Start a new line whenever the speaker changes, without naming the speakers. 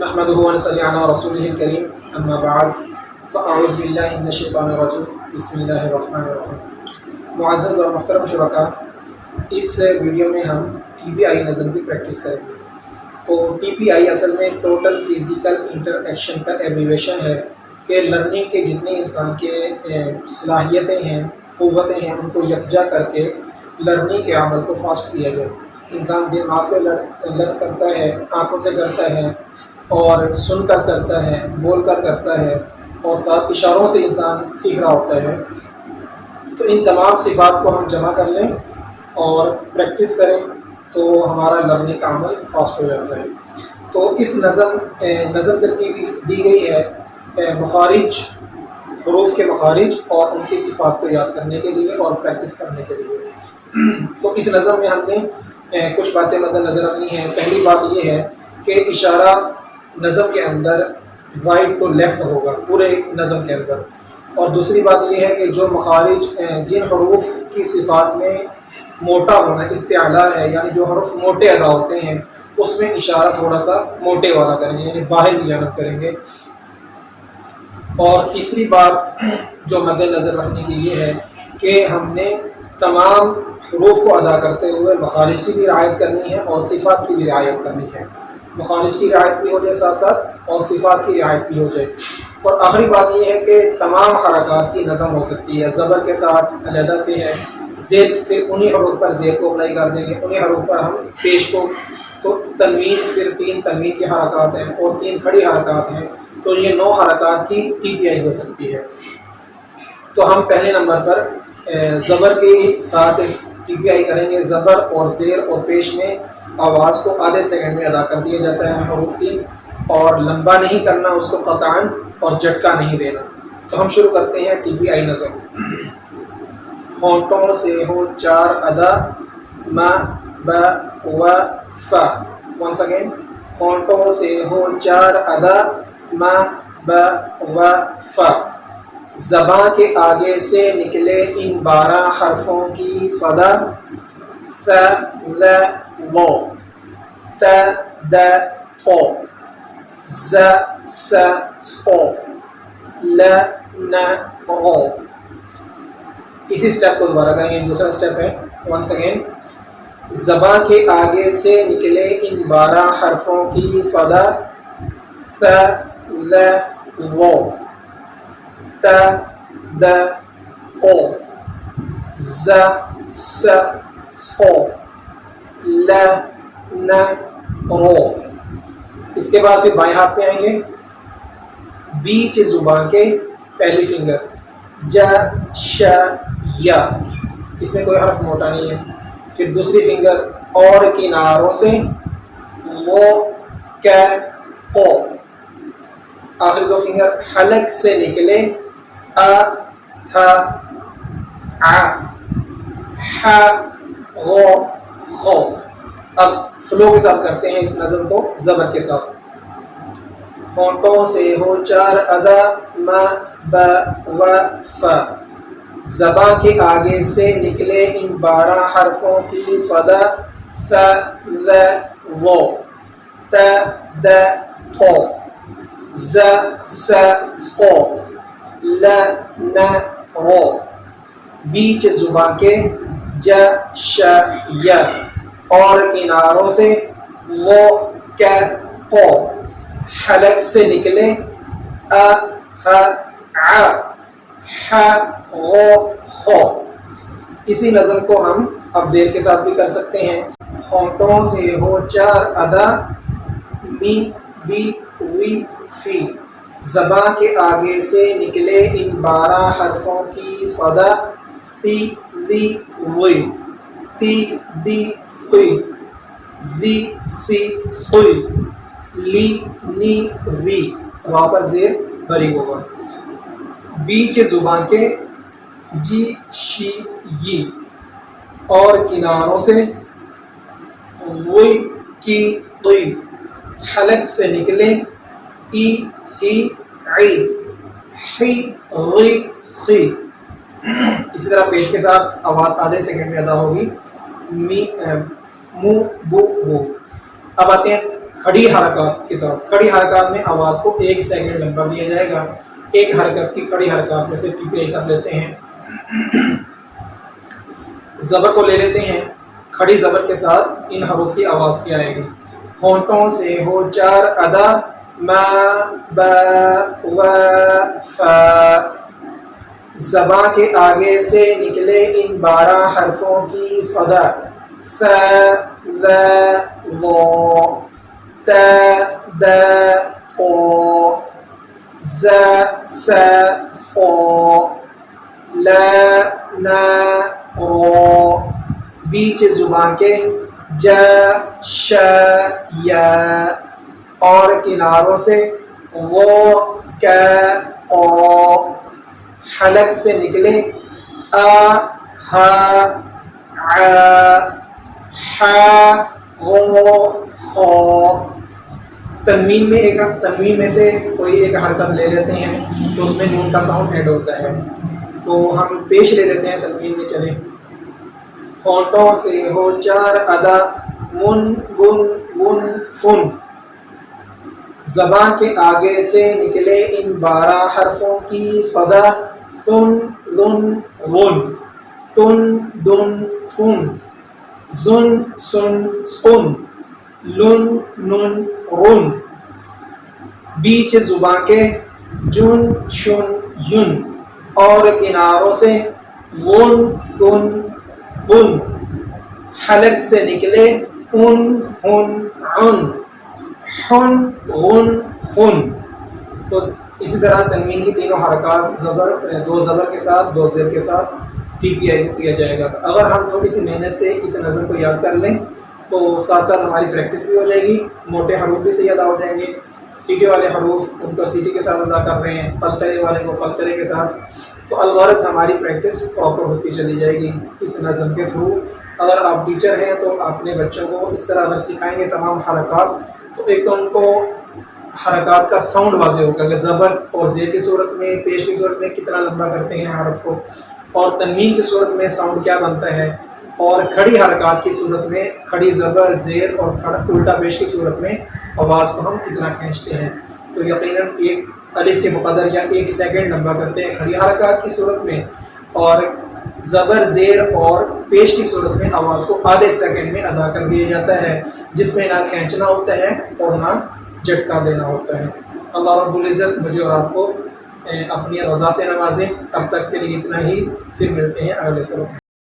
نحمده ونصلي على رسوله الكريم اما بعد فاعوذ بالله من الشیطان الرجیم بسم اللہ الرحمن الرحیم۔ معزز اور محترم شرکاء، اس ویڈیو میں ہم ٹی پی آئی نظم کی پریکٹس کریں گے۔ تو ٹی پی آئی اصل میں ٹوٹل فزیکل انٹر ایکشن کا ایبریویشن ہے کہ لرننگ کے جتنے انسان کے صلاحیتیں ہیں، قوتیں ہیں، ان کو یکجا کر کے لرننگ کے عمل کو فاسٹ کیا جائے۔ انسان دماغ سے لرن کرتا ہے، آنکھوں سے کرتا ہے، اور سن کر کرتا ہے، بول کر کرتا ہے، اور ساتھ اشاروں سے انسان سیکھ رہا ہوتا ہے۔ تو ان تمام صفات کو ہم جمع کر لیں اور پریکٹس کریں تو ہمارا لرننگ کا عمل فاسٹ ہو جاتا ہے۔ تو اس نظم ترکیب دی گئی ہے مخارج، حروف کے مخارج اور ان کی صفات کو یاد کرنے کے لیے اور پریکٹس کرنے کے لیے۔ تو اس نظم میں ہم نے کچھ باتیں مد نظر رکھنی ہیں۔ پہلی بات یہ ہے کہ اشارہ نظم کے اندر رائٹ ٹو لیفٹ ہوگا پورے نظم کے اندر، اور دوسری بات یہ ہے کہ جو مخارج جن حروف کی صفات میں موٹا ہونا استعلا ہے، یعنی جو حروف موٹے ادا ہوتے ہیں اس میں اشارہ تھوڑا سا موٹے والا کریں گے، یعنی باہر کی جانب کریں گے۔ اور تیسری بات جو مد نظر رکھنے کی یہ ہے کہ ہم نے تمام حروف کو ادا کرتے ہوئے مخارج کی بھی رعایت کرنی ہے اور صفات کی بھی رعایت کرنی ہے۔ مخارج کی رعایت بھی ہو جائے ساتھ ساتھ اور صفات کی رعایت بھی ہو جائے۔ اور آخری بات یہ ہے کہ تمام حرکات کی نظم ہو سکتی ہے، زبر کے ساتھ علیحدہ سے ہے، زیر پھر انہی حروف پر زیر کو اپلائی کر دیں گے، انہی حروف پر ہم پیش کو، تو تنوین پھر 3 تنوین کی حرکات ہیں اور 3 کھڑی حرکات ہیں، تو یہ 9 حرکات کی ٹی پی آئی ہو سکتی ہے۔ تو ہم پہلے نمبر پر زبر کے ساتھ ٹی پی آئی کریں گے۔ زبر اور زیر اور پیش میں آواز کو آدھے سیکنڈ میں ادا کر دیا جاتا ہے حروف کی، اور لمبا نہیں کرنا اس کو قطعاً، اور جھٹکا نہیں دینا۔ تو ہم شروع کرتے ہیں ٹی پی آئی نظم۔ ہونٹوں سے ہو 4 ادا، م ب و ف۔ ونس اگین، ہونٹوں سے ہو 4 ادا، م ب و ف۔ زباں کے آگے سے نکلے ان 12 حرفوں کی صدا، ث ل و، ت د ث، ز س ث، ل ن غ۔ اسی سٹیپ کو دوبارہ کریں گے، دوسرا سٹیپ ہے۔ ونس اگین، زباں کے آگے سے نکلے ان 12 حرفوں کی صدا، ث ل و، ت د ث، ز س ث، ل ن ر۔ اس کے بعد پھر بائیں ہاتھ پہ آئیں گے، بیچ زبان کے پہلی فنگر ج ش ی، اس میں کوئی حرف موٹا نہیں ہے۔ پھر دوسری فنگر اور کناروں سے و ک ق، آخری 2 فنگر حلق سے نکلے ا ہ ع ح غ خ۔ اب فلو کے ساتھ کرتے ہیں اس نظم کو زبر کے ساتھ۔ ہونٹوں سے ہو 4 ادا، م ب و ف۔ زباں کے آگے سے نکلے ان 12 حرفوں کی صدا، ث ل و، ت د ث، ز س ث، ل ن ر۔ بیچ زبان کے ج ش ی، اور کناروں سے و ک ق، حلق سے نکلے ا ہ ع ح غ خ۔ اسی نظم کو ہم اب زیر کے ساتھ بھی کر سکتے ہیں۔ ہونٹوں سے ہو 4 ادا، می بی وی فی۔ زباں کے آگے سے نکلے ان 12 حرفوں کی صدا، ثی لی وی، تی دی ثی، زی سی ثی، لی نی ری۔ وہاں پر زیر بری ہوگا۔ بیچ زبان کے جی شی یی، اور کناروں سے وی کی قی، حلق سے نکلے ای ہی عی، حی غی خی۔ اسی طرح پیش کے ساتھ آواز آدھے سیکنڈ میں ادا ہوگی، می مو بو بو۔ اب آتے ہیں کھڑی حرکات کی طرف. کھڑی حرکات میں آواز کو 1 سیکنڈ لمبا لیا جائے گا. ایک حرکت کی کھڑی حرکات میں سے PPI کر لیتے ہیں. زبر کو لے لیتے ہیں. کھڑی زبر کے ساتھ ان حروف کی آواز کی آئے گی. ہونٹوں سے ہو 4 ادا ما با و فا. زباں کے آگے سے نکلے ان 12 حرفوں کی صدا ث ذ ظ ت د ط ز س ص ل ن ر. بیچ زبان کے ج ش ی اور کناروں سے و ک او. حلق سے نکلے ا ہ ع ح غ خ. تنوین میں سے کوئی ایک حرکت لے لیتے ہیں تو اس میں نون کا ساؤنڈ ایڈ ہوتا ہے. تو ہم پیش لے لیتے ہیں تنوین میں. چلیں. ہونٹوں سے ہو 4 ادا من گن ون فن. زبان کے آگے سے نکلے ان 12 حرفوں کی صدا ثن ذن غن تن دن تھن زن سن سن لن نن رن. بیچ زبان کے جن شن ین اور کناروں سے ون کن بن. حلق سے نکلے ان ہن عن حن غن خن. تو اسی طرح تنوین کی تینوں حرکات دو زبر کے ساتھ 2 زیر کے ساتھ PPI کو کیا جائے گا. اگر ہم تھوڑی سی محنت سے اس نظم کو یاد کر لیں تو ساتھ ساتھ ہماری پریکٹس بھی ہو جائے گی. موٹے حروف بھی صحیح ادا ہو جائیں گے. سیٹی والے حروف ان کو سیٹی کے ساتھ ادا کر رہے ہیں, قلقلے والے کو قلقلے کے ساتھ. تو الغرض ہماری پریکٹس پراپر ہوتی چلی جائے گی اس نظم کے تھرو. اگر آپ ٹیچر ہیں تو اپنے بچوں کو اس طرح اگر سکھائیں گے تمام حرکات تو ایک تو ان کو حرکات کا ساؤنڈ واضح ہوگا کہ زبر اور زیر کی صورت میں, پیش کی صورت میں کتنا لمبا کرتے ہیں حرف کو, اور تنوین کی صورت میں ساؤنڈ کیا بنتا ہے, اور کھڑی حرکات کی صورت میں کھڑی زبر زیر اور الٹا پیش کی صورت میں آواز کو ہم کتنا کھینچتے ہیں. تو یقیناً ایک الف کے مقدر یا 1 سیکنڈ لمبا کرتے ہیں کھڑی حرکات کی صورت میں, اور زبر زیر اور پیش کی صورت میں آواز کو آدھے سیکنڈ میں ادا کر دیا جاتا ہے, جس میں نہ کھینچنا ہوتا ہے اور نہ جھٹکا دینا ہوتا ہے. اللہ رب العزت مجھے اور آپ کو اپنی رضا سے نوازیں. اب تک کے لیے اتنا ہی, پھر ملتے ہیں اگلے سبق.